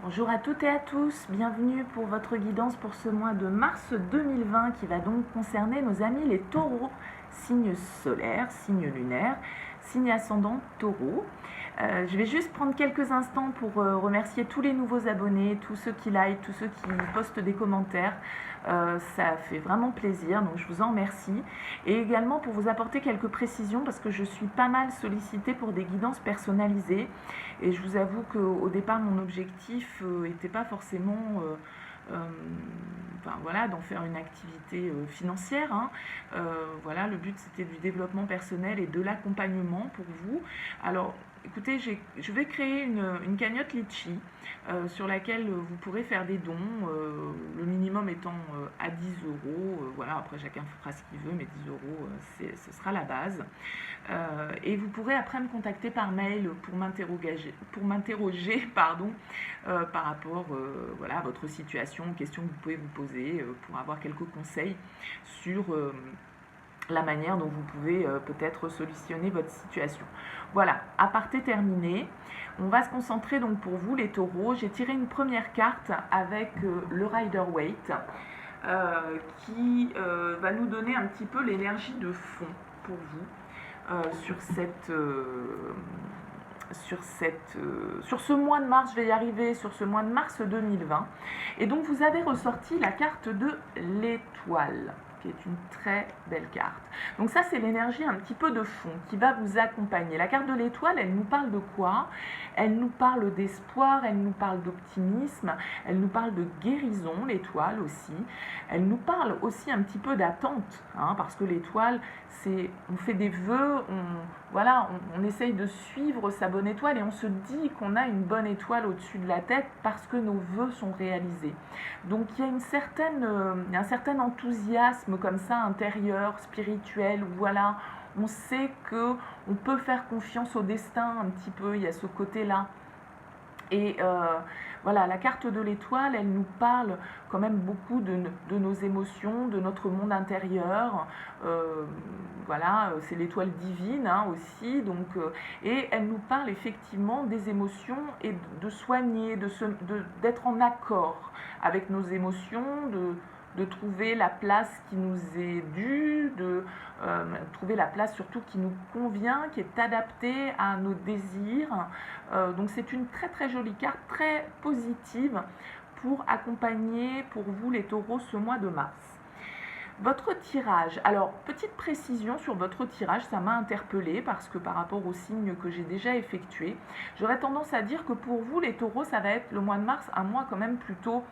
Bonjour à toutes et à tous, bienvenue pour votre guidance pour ce mois de mars 2020 qui va donc concerner nos amis les taureaux, signe solaire, signe lunaire, signe ascendant taureau. Je vais juste prendre quelques instants pour remercier tous les nouveaux abonnés, tous ceux qui like, tous ceux qui postent des commentaires. Ça fait vraiment plaisir, donc je vous en remercie. Et également pour vous apporter quelques précisions parce que je suis pas mal sollicitée pour des guidances personnalisées. Et je vous avoue qu'au départ, mon objectif n'était pas forcément voilà, d'en faire une activité financière. Voilà, le but c'était du développement personnel et de l'accompagnement pour vous. Alors, écoutez, je vais créer une cagnotte Litchi sur laquelle vous pourrez faire des dons, le minimum étant à 10 euros. Voilà, après chacun fera ce qu'il veut, mais 10 euros, ce sera la base. Et vous pourrez après me contacter par mail pour m'interroger par rapport voilà, à votre situation, aux questions que vous pouvez vous poser, pour avoir quelques conseils sur la manière dont vous pouvez peut-être solutionner votre situation. Voilà, aparté terminé. On va se concentrer donc pour vous les taureaux. J'ai tiré une première carte avec le Rider-Waite qui va nous donner un petit peu l'énergie de fond pour vous sur ce mois de mars. Je vais y arriver, sur ce mois de mars 2020. Et donc vous avez ressorti la carte de l'étoile, qui est une très belle carte. Donc ça, c'est l'énergie un petit peu de fond qui va vous accompagner. La carte de l'étoile, elle nous parle de quoi? Elle nous parle d'espoir, elle nous parle d'optimisme, elle nous parle de guérison, l'étoile aussi. Elle nous parle aussi un petit peu d'attente, parce que l'étoile, on fait des vœux, on essaye de suivre sa bonne étoile et on se dit qu'on a une bonne étoile au-dessus de la tête parce que nos vœux sont réalisés. Donc il y a un certain enthousiasme comme ça intérieur, spirituel, voilà, on sait qu'on peut faire confiance au destin un petit peu, il y a ce côté-là. Et voilà, la carte de l'étoile, elle nous parle quand même beaucoup de nos émotions, de notre monde intérieur. Voilà, c'est l'étoile divine aussi. Donc, et elle nous parle effectivement des émotions et de soigner, d'être en accord avec nos émotions, de trouver la place qui nous est due, de trouver la place surtout qui nous convient, qui est adaptée à nos désirs. Donc c'est une très très jolie carte, très positive pour accompagner pour vous les taureaux ce mois de mars. Votre tirage, alors petite précision sur votre tirage, ça m'a interpellée parce que par rapport aux signes que j'ai déjà effectués, j'aurais tendance à dire que pour vous les taureaux, ça va être le mois de mars, un mois quand même plutôt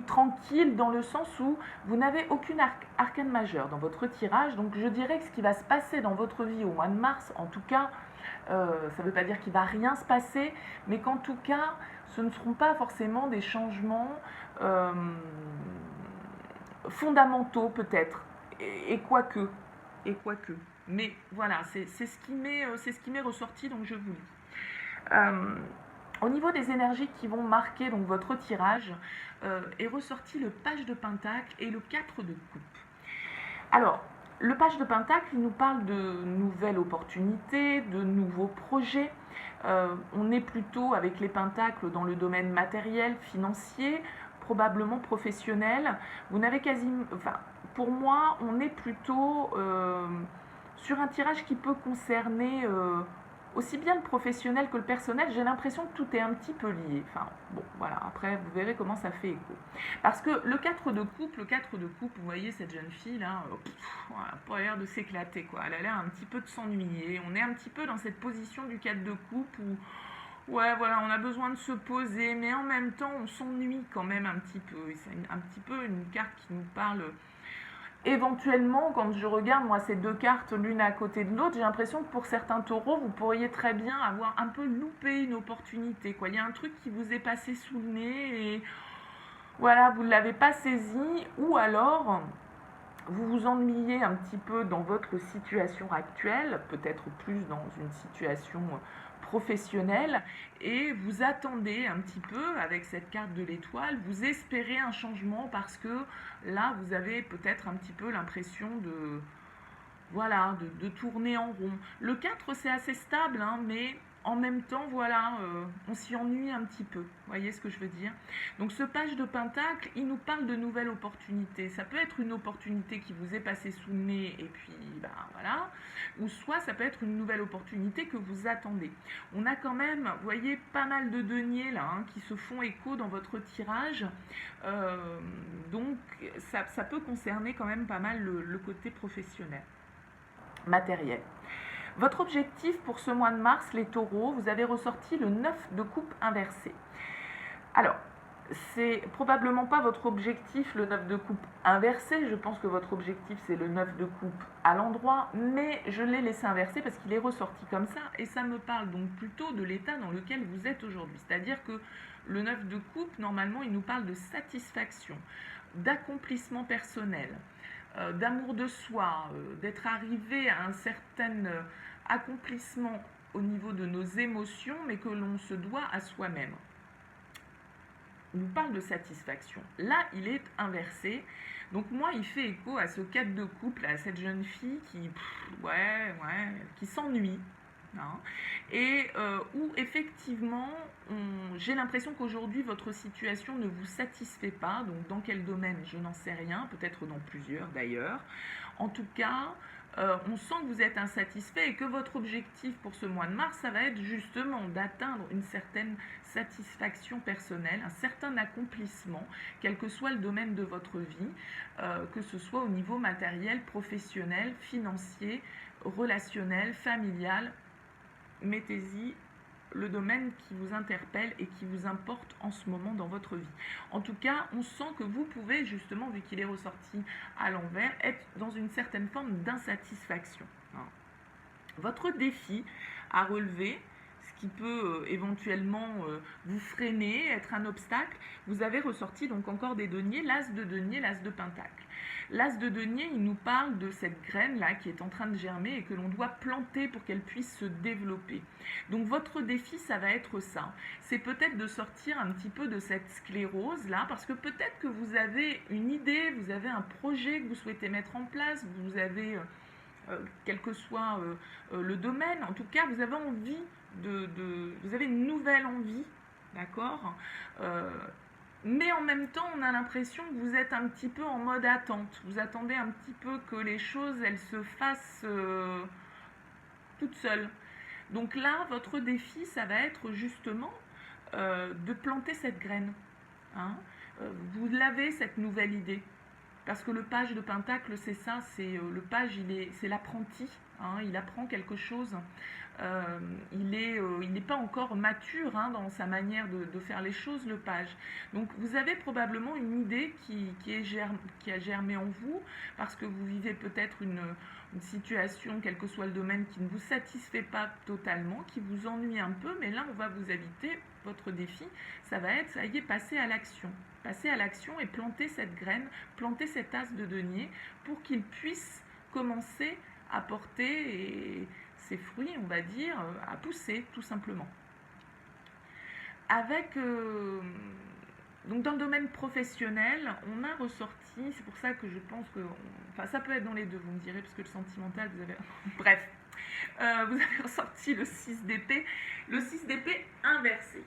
tranquille, dans le sens où vous n'avez aucune arcane majeure dans votre tirage. Donc je dirais que ce qui va se passer dans votre vie au mois de mars, en tout cas, ça ne veut pas dire qu'il ne va rien se passer, mais qu'en tout cas, ce ne seront pas forcément des changements fondamentaux peut-être, et quoique. Mais voilà, c'est ce qui m'est ressorti, donc je vous lis. Au niveau des énergies qui vont marquer donc votre tirage, est ressorti le page de pentacle et le 4 de coupe. Alors, le page de pentacle, il nous parle de nouvelles opportunités, de nouveaux projets. On est plutôt avec les pentacles dans le domaine matériel, financier, probablement professionnel. Vous n'avez quasiment... Enfin, pour moi, on est plutôt sur un tirage qui peut concerner... aussi bien le professionnel que le personnel. J'ai l'impression que tout est un petit peu lié. Enfin, bon, voilà, après, vous verrez comment ça fait écho. Parce que le 4 de coupe, vous voyez cette jeune fille là, elle n'a pas l'air de s'éclater, quoi. Elle a l'air un petit peu de s'ennuyer. On est un petit peu dans cette position du 4 de coupe où, ouais, voilà, on a besoin de se poser, mais en même temps, on s'ennuie quand même un petit peu. Et c'est un petit peu une carte qui nous parle... Éventuellement, quand je regarde moi ces deux cartes l'une à côté de l'autre, j'ai l'impression que pour certains taureaux, vous pourriez très bien avoir un peu loupé une opportunité, quoi. Il y a un truc qui vous est passé sous le nez et voilà, vous ne l'avez pas saisi, ou alors vous vous ennuyez un petit peu dans votre situation actuelle, peut-être plus dans une situation professionnelle, et vous attendez un petit peu avec cette carte de l'étoile, vous espérez un changement parce que là vous avez peut-être un petit peu l'impression de tourner en rond. Le 4 c'est assez stable, mais en même temps, voilà, on s'y ennuie un petit peu. Vous voyez ce que je veux dire? Donc ce page de Pentacle, il nous parle de nouvelles opportunités. Ça peut être une opportunité qui vous est passée sous le nez et puis, ben voilà. Ou soit ça peut être une nouvelle opportunité que vous attendez. On a quand même, vous voyez, pas mal de deniers là, hein, qui se font écho dans votre tirage. Donc ça peut concerner quand même pas mal le côté professionnel, matériel. Votre objectif pour ce mois de mars, les taureaux, vous avez ressorti le 9 de coupe inversé. Alors, c'est probablement pas votre objectif le 9 de coupe inversé, je pense que votre objectif c'est le 9 de coupe à l'endroit, mais je l'ai laissé inversé parce qu'il est ressorti comme ça et ça me parle donc plutôt de l'état dans lequel vous êtes aujourd'hui. C'est-à-dire que le 9 de coupe, normalement, il nous parle de satisfaction, d'accomplissement personnel, d'amour de soi, d'être arrivé à un certain accomplissement au niveau de nos émotions, mais que l'on se doit à soi-même. On nous parle de satisfaction. Là, il est inversé. Donc moi, il fait écho à ce 4 de couple, à cette jeune fille qui, qui s'ennuie. Hein, et où effectivement, j'ai l'impression qu'aujourd'hui, votre situation ne vous satisfait pas. Donc dans quel domaine, je n'en sais rien, peut-être dans plusieurs d'ailleurs. En tout cas, on sent que vous êtes insatisfait et que votre objectif pour ce mois de mars, ça va être justement d'atteindre une certaine satisfaction personnelle, un certain accomplissement, quel que soit le domaine de votre vie, que ce soit au niveau matériel, professionnel, financier, relationnel, familial. Mettez-y le domaine qui vous interpelle et qui vous importe en ce moment dans votre vie. En tout cas, on sent que vous pouvez justement, vu qu'il est ressorti à l'envers, être dans une certaine forme d'insatisfaction. Votre défi à relever, ce qui peut éventuellement vous freiner, être un obstacle, vous avez ressorti donc encore des deniers, l'as de denier, l'as de pentacle. L'as de denier, il nous parle de cette graine-là qui est en train de germer et que l'on doit planter pour qu'elle puisse se développer. Donc votre défi, ça va être ça. C'est peut-être de sortir un petit peu de cette sclérose-là, parce que peut-être que vous avez une idée, vous avez un projet que vous souhaitez mettre en place, vous avez, quel que soit le domaine, en tout cas, vous avez envie vous avez une nouvelle envie, d'accord, mais en même temps, on a l'impression que vous êtes un petit peu en mode attente. Vous attendez un petit peu que les choses, elles se fassent toutes seules. Donc là, votre défi, ça va être justement de planter cette graine. Hein. Vous l'avez, cette nouvelle idée. Parce que le page de Pentacle, c'est ça, c'est le page, c'est l'apprenti. Hein, il apprend quelque chose. Il n'est pas encore mature dans sa manière de faire les choses, le page. Donc vous avez probablement une idée qui a germé en vous, parce que vous vivez peut-être une situation, quel que soit le domaine, qui ne vous satisfait pas totalement, qui vous ennuie un peu, mais là on va vous inviter, votre défi, ça va être, ça y est, passer à l'action. Passer à l'action et planter cette graine, planter cet as de denier pour qu'il puisse commencer à porter ses fruits, on va dire, à pousser tout simplement. Avec, donc dans le domaine professionnel, on a ressorti, c'est pour ça que je pense que, enfin ça peut être dans les deux, vous me direz, parce que le sentimental, vous avez, bref, vous avez ressorti le 6 d'épée, le 6 d'épée inversé.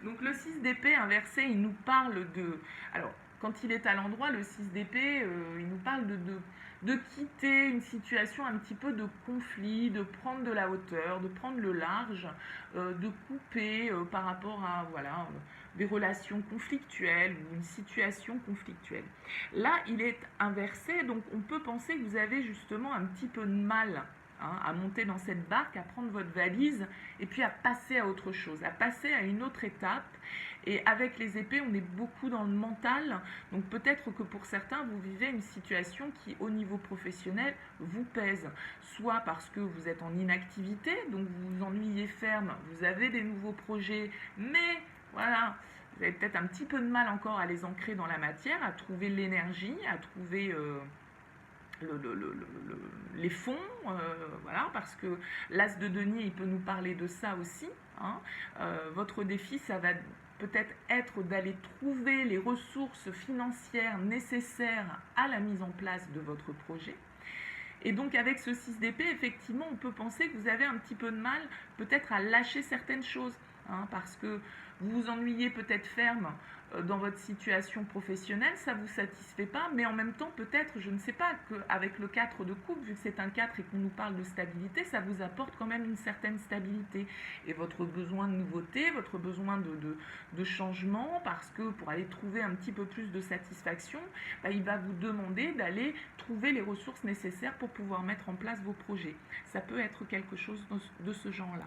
Donc le 6 d'épée inversé, il nous parle de... Alors, quand il est à l'endroit, le 6 d'épée, il nous parle de quitter une situation un petit peu de conflit, de prendre de la hauteur, de prendre le large, de couper par rapport à des relations conflictuelles ou une situation conflictuelle. Là, il est inversé, donc on peut penser que vous avez justement un petit peu de mal à monter dans cette barque, à prendre votre valise et puis à passer à autre chose, à passer à une autre étape. Et avec les épées, on est beaucoup dans le mental, donc peut-être que pour certains, vous vivez une situation qui, au niveau professionnel, vous pèse, soit parce que vous êtes en inactivité, donc vous vous ennuyez ferme, vous avez des nouveaux projets, mais voilà, vous avez peut-être un petit peu de mal encore à les ancrer dans la matière, à trouver l'énergie, à trouver... les fonds, voilà, parce que l'as de denier, il peut nous parler de ça aussi. Votre défi, ça va peut-être être d'aller trouver les ressources financières nécessaires à la mise en place de votre projet. Et donc avec ce 6 d'épée, effectivement, on peut penser que vous avez un petit peu de mal peut-être à lâcher certaines choses, hein, parce que vous vous ennuyez peut-être ferme dans votre situation professionnelle, ça ne vous satisfait pas, mais en même temps peut-être, je ne sais pas, qu'avec le 4 de coupe, vu que c'est un 4 et qu'on nous parle de stabilité, ça vous apporte quand même une certaine stabilité. Et votre besoin de nouveauté, votre besoin de changement, parce que pour aller trouver un petit peu plus de satisfaction, bah, il va vous demander d'aller trouver les ressources nécessaires pour pouvoir mettre en place vos projets. Ça peut être quelque chose de ce genre-là.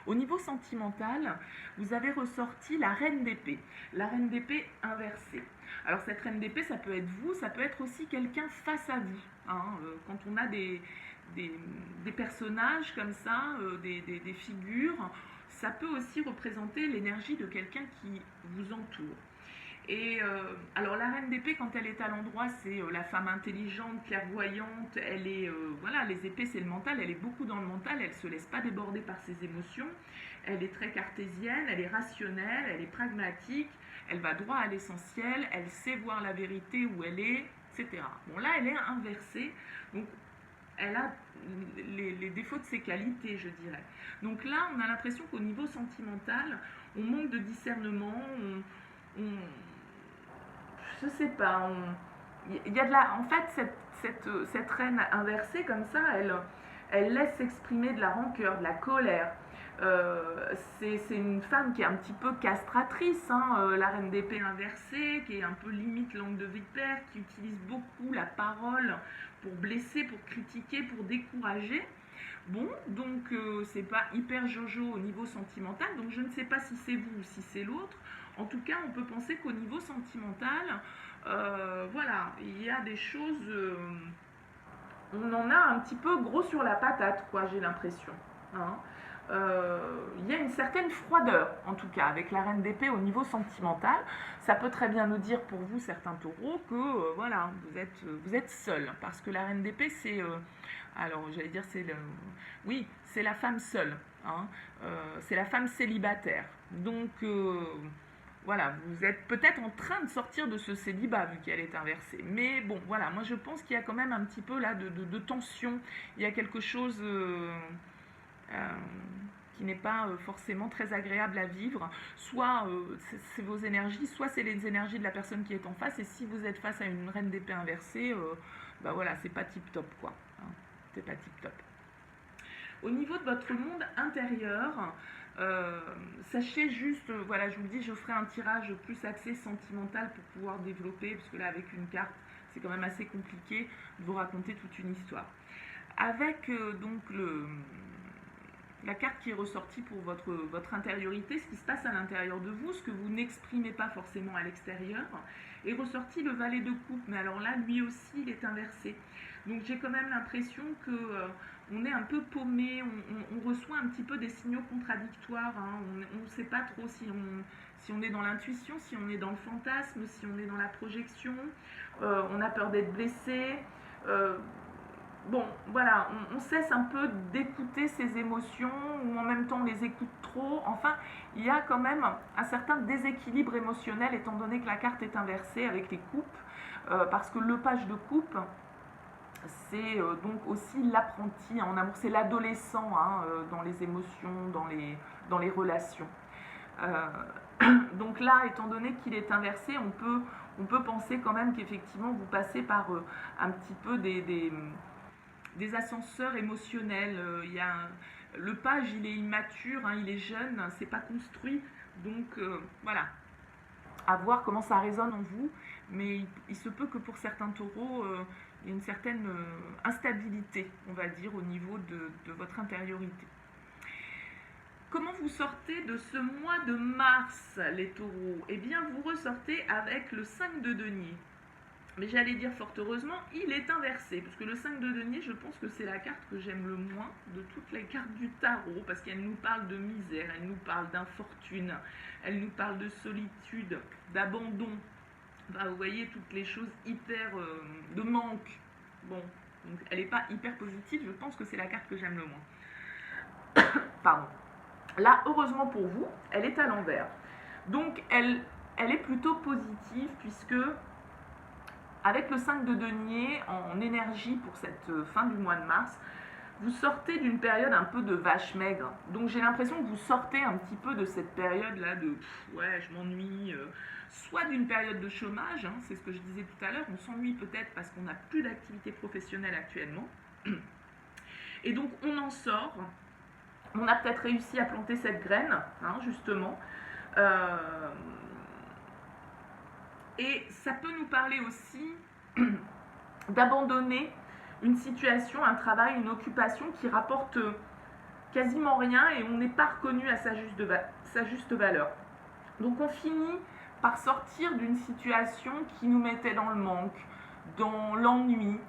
Au niveau sentimental, vous avez ressorti la reine d'épée, la reine d'épée inversée. Alors cette reine d'épée, ça peut être vous, ça peut être aussi quelqu'un face à vous. Hein, quand on a des personnages comme ça, des figures, ça peut aussi représenter l'énergie de quelqu'un qui vous entoure. Et alors la reine d'épée, quand elle est à l'endroit, c'est la femme intelligente, clairvoyante, elle est, voilà, les épées c'est le mental, elle est beaucoup dans le mental, elle ne se laisse pas déborder par ses émotions, elle est très cartésienne, elle est rationnelle, elle est pragmatique, elle va droit à l'essentiel, elle sait voir la vérité où elle est, etc. Bon là elle est inversée, donc elle a les défauts de ses qualités, je dirais. Donc là on a l'impression qu'au niveau sentimental, on manque de discernement, je sais pas, il y a de la, en fait, cette reine inversée comme ça, elle laisse s'exprimer de la rancœur, de la colère. C'est une femme qui est un petit peu castratrice, hein, la reine d'épée inversée, qui est un peu limite langue de vipère, qui utilise beaucoup la parole pour blesser, pour critiquer, pour décourager. Bon, donc c'est pas hyper jojo au niveau sentimental, donc je ne sais pas si c'est vous ou si c'est l'autre. En tout cas, on peut penser qu'au niveau sentimental, voilà, il y a des choses, on en a un petit peu gros sur la patate, quoi, j'ai l'impression. Hein. Il y a une certaine froideur, en tout cas, avec la reine d'épée au niveau sentimental. Ça peut très bien nous dire pour vous, certains taureaux, que voilà, vous êtes seul. Parce que la reine d'épée, c'est, alors j'allais dire, oui, c'est la femme seule. Hein, c'est la femme célibataire. Donc, voilà, vous êtes peut-être en train de sortir de ce célibat vu qu'elle est inversée. Mais bon, voilà, moi je pense qu'il y a quand même un petit peu là de tension. Il y a quelque chose qui n'est pas forcément très agréable à vivre. Soit c'est vos énergies, soit c'est les énergies de la personne qui est en face. Et si vous êtes face à une reine d'épée inversée, bah voilà, c'est pas tip top quoi. Hein, c'est pas tip top. Au niveau de votre monde intérieur, sachez juste, voilà, je vous le dis, je ferai un tirage plus axé sentimental pour pouvoir développer, parce que là, avec une carte, c'est quand même assez compliqué de vous raconter toute une histoire. Avec donc la carte qui est ressortie pour votre intériorité, ce qui se passe à l'intérieur de vous, ce que vous n'exprimez pas forcément à l'extérieur, est ressorti le valet de coupe, mais alors là, lui aussi, il est inversé. Donc j'ai quand même l'impression que on est un peu paumé, on reçoit un petit peu des signaux contradictoires, hein. On ne sait pas trop si on est dans l'intuition, si on est dans le fantasme, si on est dans la projection, on a peur d'être blessé. Bon, voilà, on cesse un peu d'écouter ses émotions ou en même temps on les écoute trop. Enfin, il y a quand même un certain déséquilibre émotionnel étant donné que la carte est inversée avec les coupes, parce que le page de coupe, c'est donc aussi l'apprenti en amour, c'est l'adolescent hein, dans les émotions, dans les relations. Donc là, étant donné qu'il est inversé, on peut penser quand même qu'effectivement vous passez par un petit peu des ascenseurs émotionnels. Le page, il est immature, hein, il est jeune, c'est pas construit. Donc voilà, à voir comment ça résonne en vous. Mais il se peut que pour certains taureaux, il y ait une certaine instabilité, on va dire, au niveau de votre intériorité. Comment vous sortez de ce mois de mars, les taureaux? Eh bien, vous ressortez avec le 5 de denier. Mais j'allais dire fort heureusement, il est inversé, parce que le 5 de denier, je pense que c'est la carte que j'aime le moins de toutes les cartes du tarot, parce qu'elle nous parle de misère, elle nous parle d'infortune, elle nous parle de solitude, d'abandon. Bah, vous voyez, toutes les choses hyper de manque. Bon, donc elle n'est pas hyper positive, je pense que c'est la carte que j'aime le moins. Pardon. Là, heureusement pour vous, elle est à l'envers. Donc elle est plutôt positive, puisque avec le 5 de denier en énergie pour cette fin du mois de mars, vous sortez d'une période un peu de vache maigre. Donc j'ai l'impression que vous sortez un petit peu de cette période-là de ouais, je m'ennuie, soit d'une période de chômage, hein, c'est ce que je disais tout à l'heure, on s'ennuie peut-être parce qu'on n'a plus d'activité professionnelle actuellement. Et donc on en sort, on a peut-être réussi à planter cette graine, hein, justement. Et ça peut nous parler aussi d'abandonner une situation, un travail, une occupation qui rapporte quasiment rien et on n'est pas reconnu à sa juste valeur. Donc on finit par sortir d'une situation qui nous mettait dans le manque, dans l'ennui,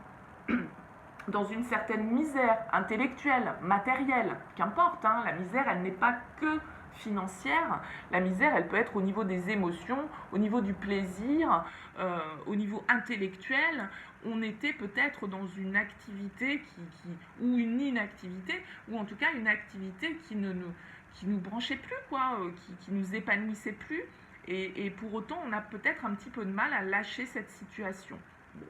dans une certaine misère intellectuelle, matérielle, qu'importe, hein, la misère elle n'est pas que financière, la misère elle peut être au niveau des émotions, au niveau du plaisir, au niveau intellectuel. On était peut-être dans une activité ou une inactivité, ou en tout cas une activité qui nous branchait plus, quoi, qui nous épanouissait plus, et pour autant on a peut-être un petit peu de mal à lâcher cette situation. Bon.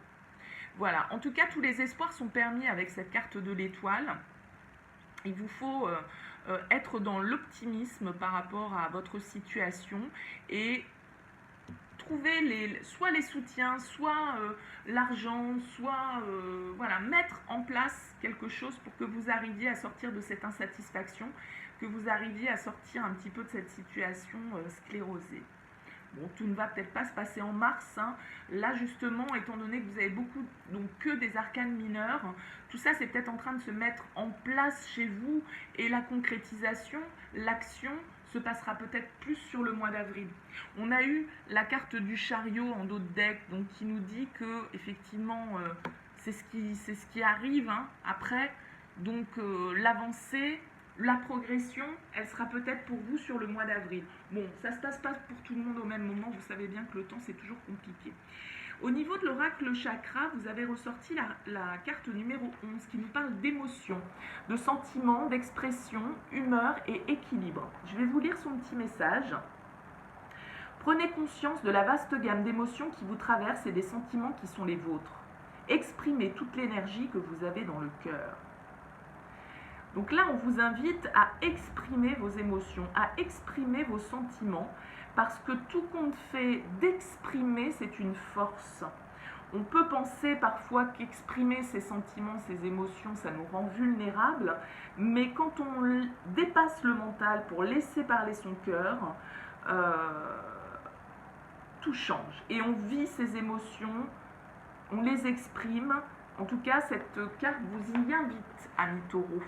Voilà, en tout cas tous les espoirs sont permis avec cette carte de l'étoile. Il vous faut être dans l'optimisme par rapport à votre situation et trouver soit les soutiens, soit l'argent, soit voilà, mettre en place quelque chose pour que vous arriviez à sortir de cette insatisfaction, que vous arriviez à sortir un petit peu de cette situation sclérosée. Bon, tout ne va peut-être pas se passer en mars, hein. Là justement, étant donné que vous avez beaucoup, donc que des arcanes mineurs, tout ça c'est peut-être en train de se mettre en place chez vous et la concrétisation, l'action se passera peut-être plus sur le mois d'avril. On a eu la carte du chariot en dos de deck, donc qui nous dit que effectivement c'est ce qui arrive, hein, après, donc l'avancée, la progression, elle sera peut-être pour vous sur le mois d'avril. Bon, ça ne se passe pas pour tout le monde au même moment, vous savez bien que le temps c'est toujours compliqué. Au niveau de l'oracle chakra, vous avez ressorti la carte numéro 11 qui nous parle d'émotion, de sentiments, d'expression, humeur et équilibre. Je vais vous lire son petit message. Prenez conscience de la vaste gamme d'émotions qui vous traversent et des sentiments qui sont les vôtres. Exprimez toute l'énergie que vous avez dans le cœur. Donc là, on vous invite à exprimer vos émotions, à exprimer vos sentiments, parce que tout compte fait d'exprimer, c'est une force. On peut penser parfois qu'exprimer ses sentiments, ses émotions, ça nous rend vulnérables, mais quand on dépasse le mental pour laisser parler son cœur, tout change. Et on vit ses émotions, on les exprime. En tout cas, cette carte vous y invite, amis taureaux.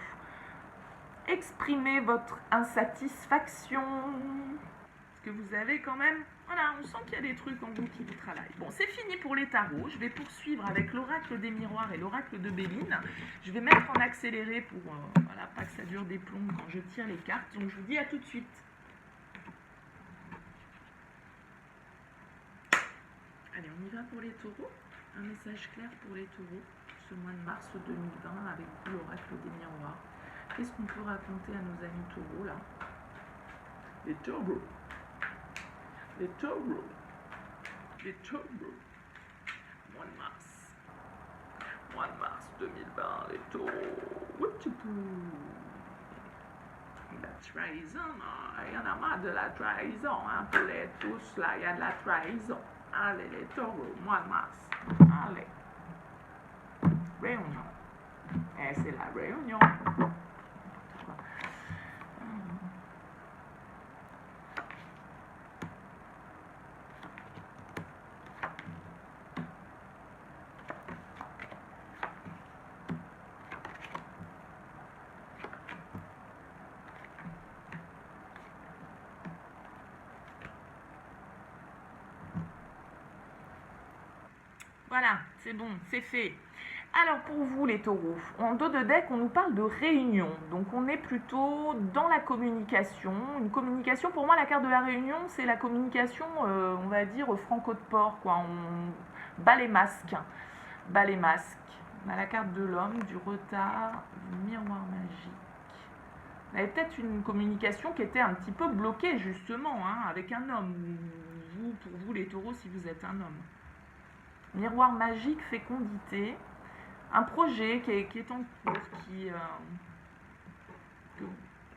Exprimez votre insatisfaction. Parce que vous avez quand même... Voilà, on sent qu'il y a des trucs en vous qui vous travaillent. Bon, c'est fini pour les tarots. Je vais poursuivre avec l'oracle des miroirs et l'oracle de Béline. Je vais mettre en accéléré pour voilà, pas que ça dure des plombs quand je tire les cartes. Donc je vous dis à tout de suite. Allez, on y va pour les taureaux. Un message clair pour les taureaux. Ce mois de mars 2020 avec l'oracle des miroirs. Qu'est-ce qu'on peut raconter à nos amis taureaux là? Les taureaux. Les taureaux. Les taureaux. Mois de mars. Mois de mars 2020, les taureaux. La trahison, il y en a marre de la trahison, hein, pour les tous là, il y a de la trahison. Allez, les taureaux, mois de mars. Allez. Réunion. Et c'est la réunion. Voilà, c'est bon, c'est fait. Alors pour vous les taureaux, en dos de deck, on nous parle de réunion. Donc on est plutôt dans la communication. Une communication, pour moi, la carte de la réunion, c'est la communication, on va dire, franco de port, quoi. On bat les masques. Bat les masques. On a la carte de l'homme, du retard, du miroir magique. On avait peut-être une communication qui était un petit peu bloquée, justement, hein, avec un homme. Vous, pour vous les taureaux, si vous êtes un homme. Miroir magique, fécondité. Un projet qui est en cours,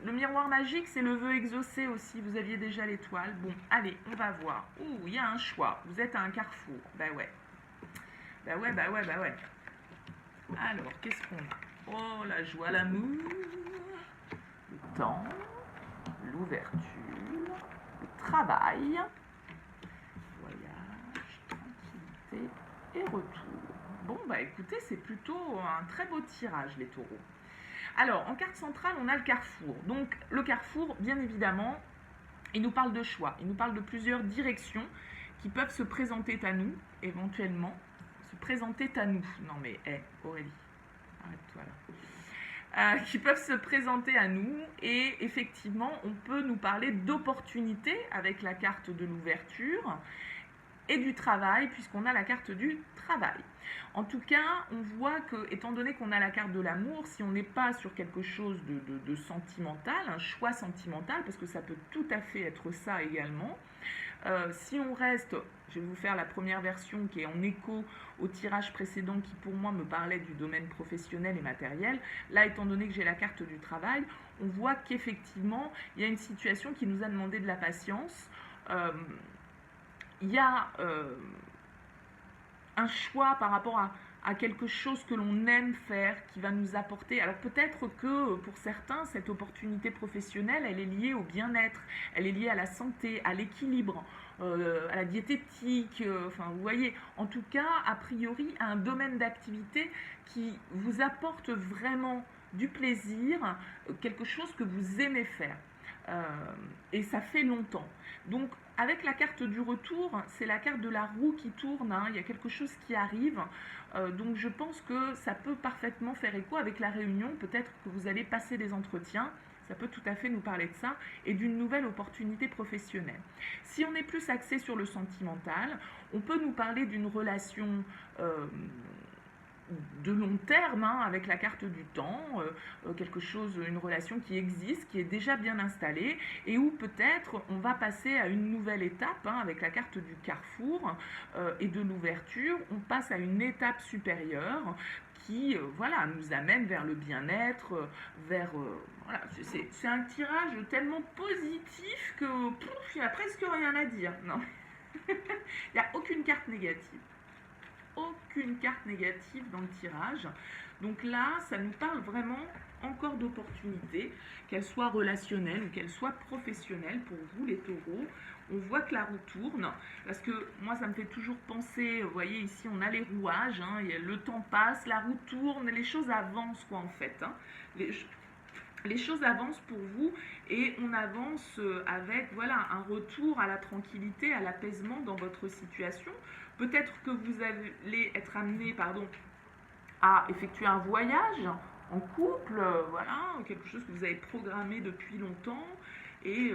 le miroir magique, c'est le vœu exaucé aussi. Vous aviez déjà l'étoile. Bon, allez, on va voir. Ouh, il y a un choix. Vous êtes à un carrefour. Bah ouais. Bah ouais, bah ouais, bah ouais. Alors, qu'est-ce qu'on a? Oh, la joie, l'amour, le temps, l'ouverture, le travail, voyage, tranquillité et retour. Bon, bah écoutez, c'est plutôt un très beau tirage, les taureaux. Alors, en carte centrale, on a le carrefour. Donc, le carrefour, bien évidemment, il nous parle de choix. Il nous parle de plusieurs directions qui peuvent se présenter à nous, éventuellement. Se présenter à nous. Non mais, Aurélie, arrête-toi là. Qui peuvent se présenter à nous et effectivement, on peut nous parler d'opportunités avec la carte de l'ouverture et du travail, puisqu'on a la carte du travail. En tout cas, on voit que, étant donné qu'on a la carte de l'amour, si on n'est pas sur quelque chose de sentimental, un choix sentimental, parce que ça peut tout à fait être ça également, si on reste, je vais vous faire la première version qui est en écho au tirage précédent qui pour moi me parlait du domaine professionnel et matériel. Là, étant donné que j'ai la carte du travail, on voit qu'effectivement, il y a une situation qui nous a demandé de la patience. Il y a un choix par rapport à quelque chose que l'on aime faire, qui va nous apporter. Alors peut-être que pour certains, cette opportunité professionnelle, elle est liée au bien-être, elle est liée à la santé, à l'équilibre, à la diététique, enfin vous voyez, en tout cas, a priori, à un domaine d'activité qui vous apporte vraiment du plaisir, quelque chose que vous aimez faire. Et ça fait longtemps. Donc avec la carte du retour, c'est la carte de la roue qui tourne, hein, il y a quelque chose qui arrive, donc je pense que ça peut parfaitement faire écho avec la réunion, peut-être que vous allez passer des entretiens, ça peut tout à fait nous parler de ça, et d'une nouvelle opportunité professionnelle. Si on est plus axé sur le sentimental, on peut nous parler d'une relation de long terme, hein, avec la carte du temps, quelque chose, une relation qui existe, qui est déjà bien installée, et où peut-être on va passer à une nouvelle étape, hein, avec la carte du carrefour et de l'ouverture, on passe à une étape supérieure qui voilà, nous amène vers le bien-être, vers... voilà, c'est un tirage tellement positif que il n'y a presque rien à dire. Non. Il n'y a aucune carte négative. Aucune carte négative dans le tirage. Donc là, ça nous parle vraiment encore d'opportunités, qu'elles soient relationnelles ou qu'elles soient professionnelles pour vous les taureaux. On voit que la roue tourne, parce que moi ça me fait toujours penser, vous voyez ici on a les rouages, hein, le temps passe, la roue tourne, les choses avancent quoi en fait. Hein. Les choses avancent pour vous et on avance avec voilà, un retour à la tranquillité, à l'apaisement dans votre situation. Peut-être que vous allez être amené à effectuer un voyage en couple, voilà, quelque chose que vous avez programmé depuis longtemps. Et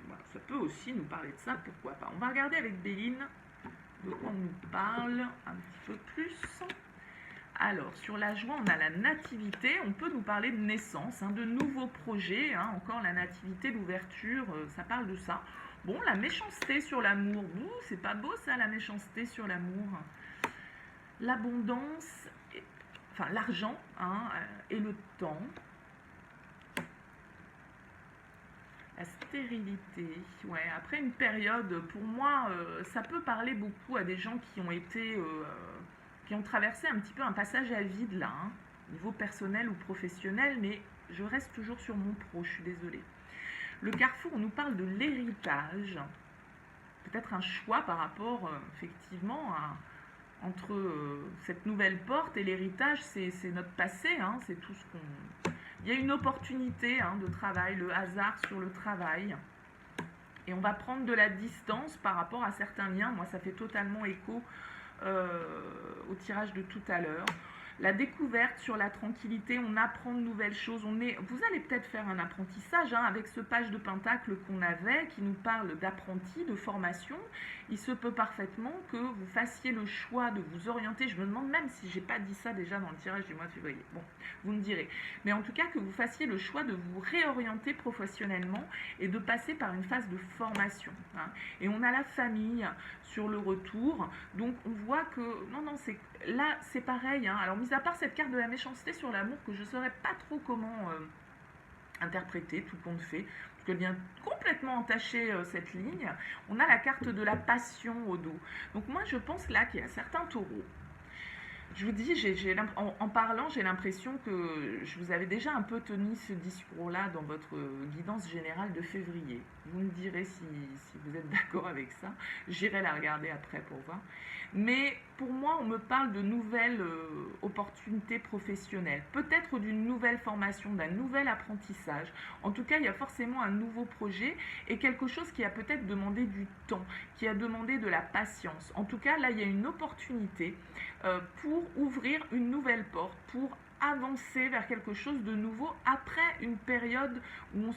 voilà, ça peut aussi nous parler de ça, pourquoi pas. On va regarder avec Béline de quoi on nous parle un petit peu plus. Alors, sur la joie, on a la nativité, on peut nous parler de naissance, hein, de nouveaux projets, hein, encore la nativité, l'ouverture, ça parle de ça. Bon, la méchanceté sur l'amour, c'est pas beau ça, la méchanceté sur l'amour. L'abondance, enfin l'argent, hein, et le temps. La stérilité, ouais, après une période, pour moi, ça peut parler beaucoup à des gens qui ont été... qui ont traversé un petit peu un passage à vide là, hein, niveau personnel ou professionnel, mais je reste toujours sur mon pro, je suis désolée. Le carrefour, on nous parle de l'héritage, peut-être un choix par rapport effectivement entre cette nouvelle porte et l'héritage, c'est notre passé, hein, c'est tout ce qu'on... Il y a une opportunité, hein, de travail, le hasard sur le travail. Et on va prendre de la distance par rapport à certains liens. Moi, ça fait totalement écho au tirage de tout à l'heure. la découverte, sur la tranquillité, on apprend de nouvelles choses, vous allez peut-être faire un apprentissage hein, avec ce page de pentacle qu'on avait, qui nous parle d'apprenti, de formation. Il se peut parfaitement que vous fassiez le choix de vous orienter, je me demande même si j'ai pas dit ça déjà dans le tirage du mois de février, bon, vous me direz, mais en tout cas que vous fassiez le choix de vous réorienter professionnellement et de passer par une phase de formation. Hein. Et on a la famille sur le retour, donc on voit que, non, là c'est pareil, hein. Alors mis à part cette carte de la méchanceté sur l'amour que je ne saurais pas trop comment interpréter, tout compte fait, parce qu'elle vient complètement entacher cette ligne, on a la carte de la passion au dos. Donc moi je pense là qu'il y a certains taureaux. Je vous dis, en parlant, j'ai l'impression que je vous avais déjà un peu tenu ce discours-là dans votre guidance générale de février. Vous me direz si vous êtes d'accord avec ça. J'irai la regarder après pour voir. Mais pour moi, on me parle de nouvelles opportunités professionnelles. Peut-être d'une nouvelle formation, d'un nouvel apprentissage. En tout cas, il y a forcément un nouveau projet et quelque chose qui a peut-être demandé du temps, qui a demandé de la patience. En tout cas, là, il y a une opportunité pour ouvrir une nouvelle porte, pour avancer vers quelque chose de nouveau après une période où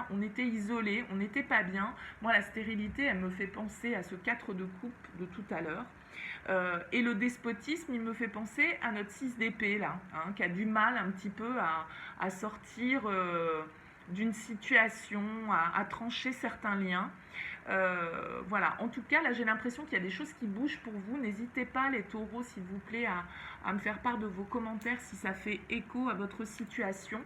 on était isolé, on n'était pas bien. Moi, la stérilité, elle me fait penser à ce 4 de coupe de tout à l'heure. Et le despotisme, il me fait penser à notre 6 d'épée, là, hein, qui a du mal un petit peu à sortir d'une situation, à trancher certains liens. Voilà, en tout cas, là, j'ai l'impression qu'il y a des choses qui bougent pour vous. N'hésitez pas, les taureaux, s'il vous plaît, à me faire part de vos commentaires si ça fait écho à votre situation.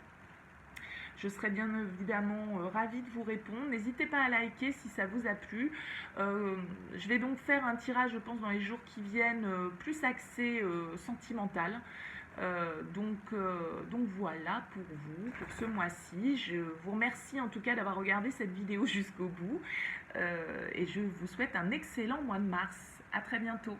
Je serai bien évidemment ravie de vous répondre. N'hésitez pas à liker si ça vous a plu. Je vais donc faire un tirage, je pense, dans les jours qui viennent, plus axé sentimental. Donc voilà pour vous, pour ce mois-ci. Je vous remercie en tout cas d'avoir regardé cette vidéo jusqu'au bout. Et je vous souhaite un excellent mois de mars. À très bientôt.